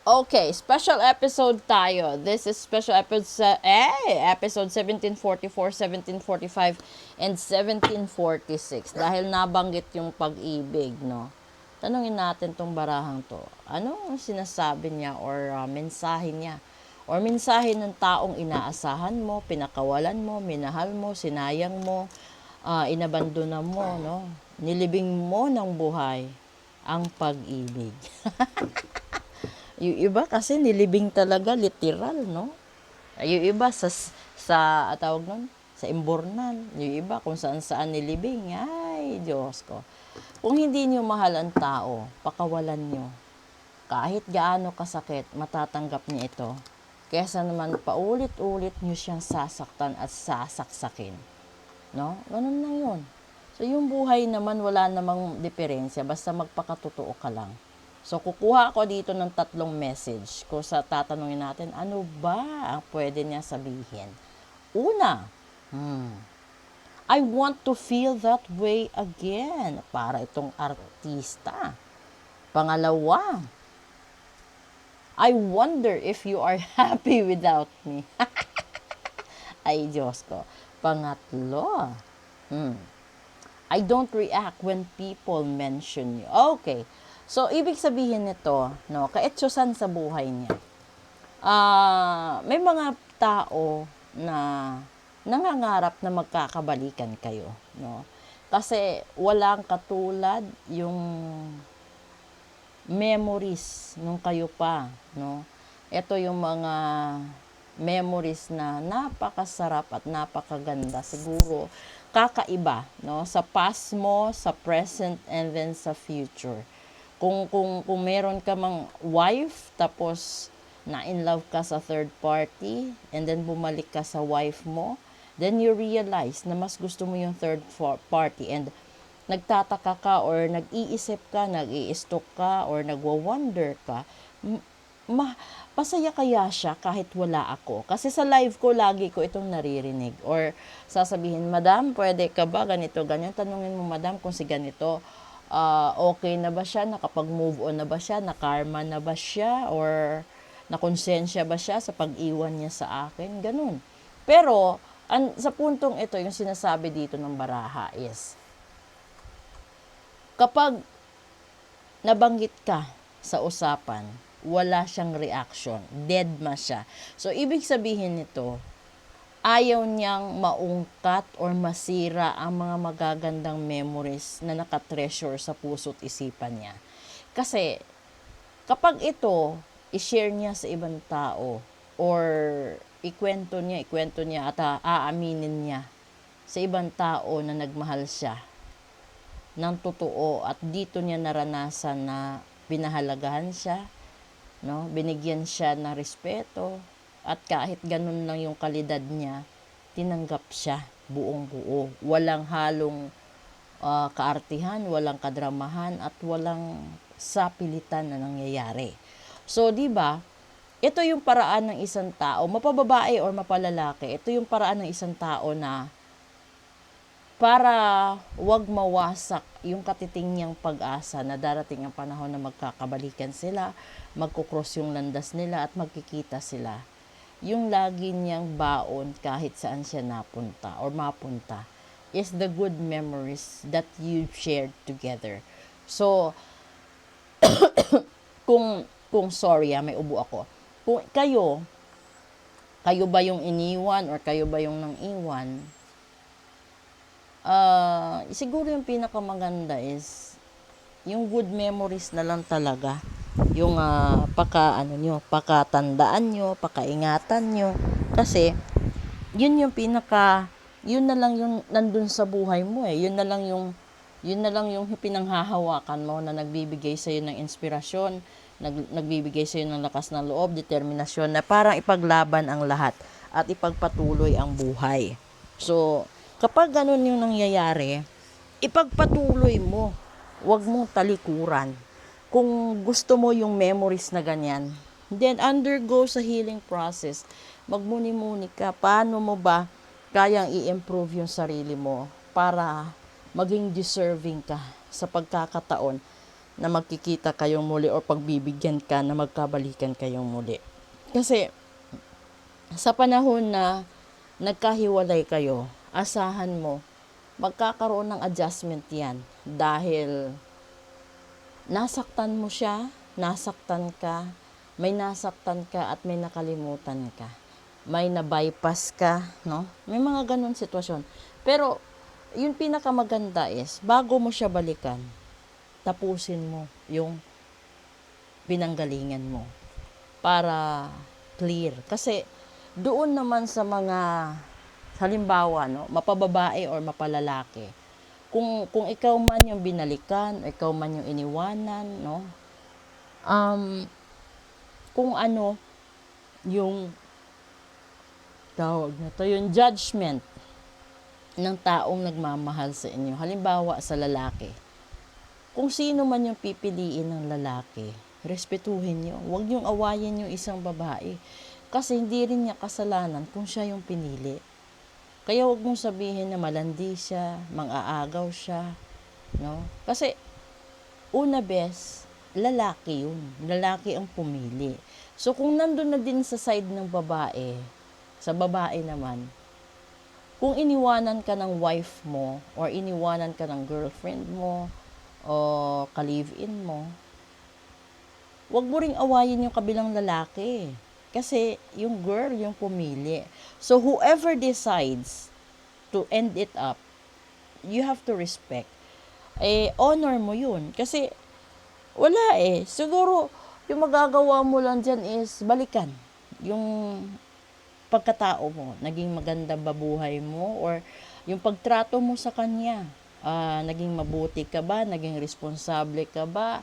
Okay, special episode tayo. This is special episode 1744, 1745, and 1746. Dahil nabanggit yung pag-ibig, no? Tanungin natin tong barahang to. Ano ang sinasabi niya or mensahe niya? Or mensahe ng taong inaasahan mo, pinakawalan mo, minahal mo, sinayang mo, inabandona mo, no? Nilibing mo ng buhay ang pag-ibig. Yung iba kasi nilibing talaga, literal, no? Yung iba tawag nun, sa imbornan. Yung iba kung saan-saan nilibing. Ay, Diyos ko. Kung hindi niyo mahal ang tao, pakawalan niyo. Kahit gaano kasakit, matatanggap niya ito. Kesa naman paulit-ulit niyo siyang sasaktan at sasaksakin. No? Ganun na yun. So, yung buhay naman, wala namang diferensya. Basta magpakatotoo ka lang. So, kukuha ako dito ng 3 message kung sa tatanungin natin, ano ba ang pwede niya sabihin? Una, I want to feel that way again. Para itong artista. Pangalawa, I wonder if you are happy without me. Ay, Diyos ko. Pangatlo, I don't react when people mention you. Okay. So, ibig sabihin nito, no, kaetyosan sa buhay niya. May mga tao na nangangarap na magkakabalikan kayo, no? Kasi walang katulad yung memories nung kayo pa, no? Ito yung mga memories na napakasarap at napakaganda. Siguro kakaiba, no? Sa past mo, sa present, and then sa future. Kung meron ka mang wife, tapos na in love ka sa third party, and then bumalik ka sa wife mo, then you realize na mas gusto mo yung third party, and nagtataka ka or nag-iisip ka, nag-i-stalk ka, or nagwa-wonder ka, pasaya kaya siya kahit wala ako? Kasi sa live ko, lagi ko itong naririnig. Or sasabihin, Madam, pwede ka ba ganito, ganyan? Tanungin mo, Madam, kung si ganito, okay na ba siya? Nakapag-move on na ba siya? Nakarma na ba siya? Or nakonsensya ba siya sa pag-iwan niya sa akin? Ganun. Pero, sa puntong ito, yung sinasabi dito ng baraha is, kapag nabanggit ka sa usapan, wala siyang reaction. Dead ma siya. So, ibig sabihin nito, ayaw niyang maungkat or masira ang mga magagandang memories na nakatreasure sa puso't isipan niya. Kasi, kapag ito, i-share niya sa ibang tao or ikwento niya at aaminin niya sa ibang tao na nagmahal siya ng totoo at dito niya naranasan na binahalagahan siya, no? Binigyan siya ng respeto at kahit ganun lang yung kalidad niya, tinanggap siya buong buo. Walang halong kaartihan, walang kadramahan at walang sapilitan na nangyayari. So, di ba? Ito yung paraan ng isang tao, mapababae or mapalalaki. Ito yung paraan ng isang tao na para wag mawasak yung katiting niyang pag-asa na darating ang panahon na magkakabalikan sila, magkukross yung landas nila at magkikita sila. Yung lagi niyang baon kahit saan siya napunta or mapunta is the good memories that you shared together. So, kung sorry, may ubo ako. Kung kayo ba yung iniwan or kayo ba yung nang iwan? Siguro yung pinakamaganda is yung good memories na lang talaga. Yung pakatandaan nyo, pakaingatan nyo. Kasi, yun na lang yung nandun sa buhay mo eh. Yun na lang yung pinanghahawakan mo na nagbibigay sa'yo ng inspirasyon, nagbibigay sa'yo ng lakas ng loob, determinasyon na parang ipaglaban ang lahat at ipagpatuloy ang buhay. So, kapag ganun yung nangyayari, ipagpatuloy mo. Huwag mong talikuran. Kung gusto mo yung memories na ganyan, then undergo sa healing process. Magmuni-muni ka. Paano mo ba kayang i-improve yung sarili mo para maging deserving ka sa pagkakataon na magkikita kayong muli or pagbibigyan ka na magkabalikan kayong muli. Kasi sa panahon na nagkahiwalay kayo, asahan mo, magkakaroon ng adjustment yan dahil nasaktan mo siya, nasaktan ka, may nasaktan ka at may nakalimutan ka. May na-bypass ka, no? May mga ganun sitwasyon. Pero, yung pinakamaganda is, bago mo siya balikan, tapusin mo yung pinanggalingan mo para clear. Kasi, doon naman sa mga, halimbawa, no, mapababae or mapalalaki, kung ikaw man yung binalikan, ikaw man yung iniwanan, no, kung ano yung tawag na to, yung judgment ng taong nagmamahal sa inyo. Halimbawa sa lalaki, kung sino man yung pipiliin ng lalaki, respetuhin nyo. Huwag niyong awayin yung isang babae. Kasi hindi rin niya kasalanan kung siya yung pinili. Kaya huwag mong sabihin na malandi siya, mang-aagaw siya. No? Kasi, una bes, lalaki yun. Lalaki ang pumili. So, kung nandun na din sa side ng babae, sa babae naman, kung iniwanan ka ng wife mo, or iniwanan ka ng girlfriend mo, o ka-live-in mo, huwag mo ring awayin yung kabilang lalaki. Kasi yung girl yung pumili. So whoever decides to end it up, you have to respect. Honor mo yun. Kasi wala siguro yung magagawa mo lang dyan is balikan yung pagkatao mo. Naging maganda ba buhay mo? Or yung pagtrato mo sa kanya. Naging mabuti ka ba? Naging responsable ka ba?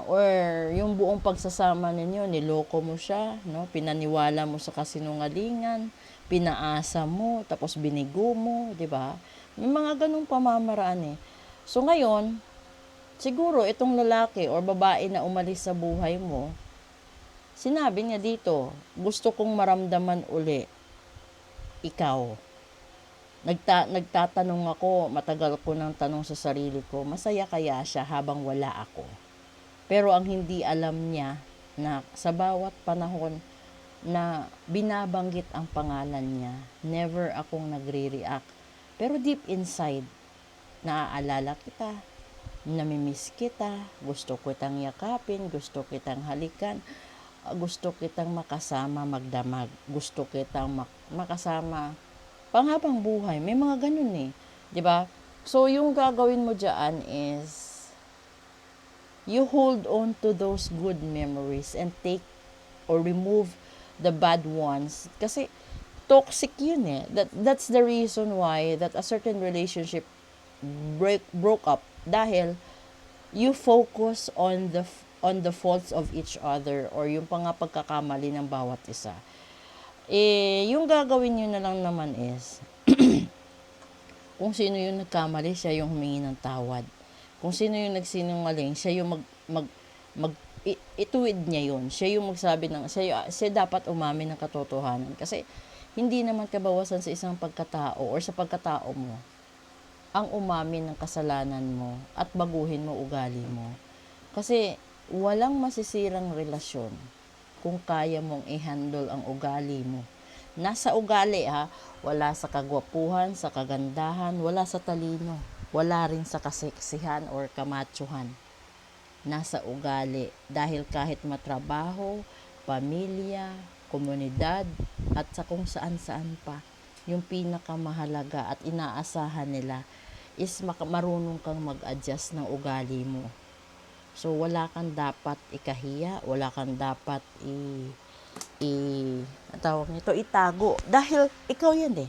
Or yung buong pagsasama ninyo, niloko mo siya, no? Pinaniwala mo sa kasinungalingan, pinaasa mo, tapos binigo mo, di ba? May mga ganung pamamaraan So ngayon, siguro itong lalaki or babae na umalis sa buhay mo, sinabi niya dito, gusto kong maramdaman uli ikaw. Nagtatanong ako, matagal ko nang tanong sa sarili ko, masaya kaya siya habang wala ako? Pero ang hindi alam niya na sa bawat panahon na binabanggit ang pangalan niya, never akong nagre-react. Pero deep inside, naaalala kita, namimiss kita, gusto kitang yakapin, gusto kitang halikan, gusto kitang makasama magdamag, gusto kitang makasama panghabang buhay. May mga ganun 'di ba? So yung gagawin mo diyan is you hold on to those good memories and take or remove the bad ones. Kasi toxic yun That's the reason why that a certain relationship broke up. Dahil you focus on the faults of each other or yung pagkakamali ng bawat isa. Yung gagawin nyo na lang naman is kung sino yung nagkamali, siya yung humingi ng tawad. Kung sino yung nagsinungaling, siya yung ituwid niya yun. Siya yung magsabi siya dapat umamin ng katotohanan. Kasi, hindi naman kabawasan sa isang pagkatao or sa pagkatao mo ang umamin ng kasalanan mo at baguhin mo ugali mo. Kasi, walang masisirang relasyon kung kaya mong i-handle ang ugali mo. Nasa ugali wala sa kagwapuhan, sa kagandahan, wala sa talino. Wala rin sa kaseksihan or kamatsuhan. Nasa ugali. Dahil kahit matrabaho, pamilya, komunidad, at sa kung saan-saan pa, yung pinakamahalaga at inaasahan nila is marunong kang mag-adjust ng ugali mo. So, wala kang dapat ikahiya, wala kang dapat itago. Dahil ikaw yan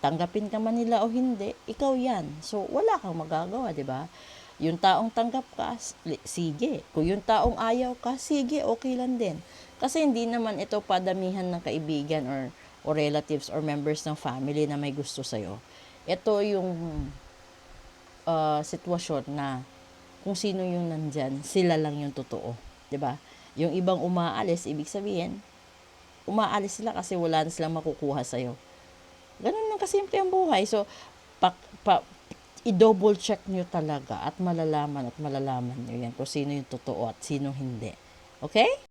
Tanggapin ka man nila o hindi, ikaw yan. So, wala kang magagawa, di ba? Yung taong tanggap ka, sige. Kung yung taong ayaw ka, sige, okay lang din. Kasi hindi naman ito padamihan ng kaibigan or relatives or members ng family na may gusto sa'yo. Ito yung sitwasyon na kung sino yung nandyan, sila lang yung totoo. Di ba? Yung ibang umaalis, ibig sabihin, umaalis sila kasi wala na silang makukuha sa'yo. Ganun lang kasimple ang buhay. So, i-double check nyo talaga at malalaman nyo yan kung sino yung totoo at sino hindi. Okay?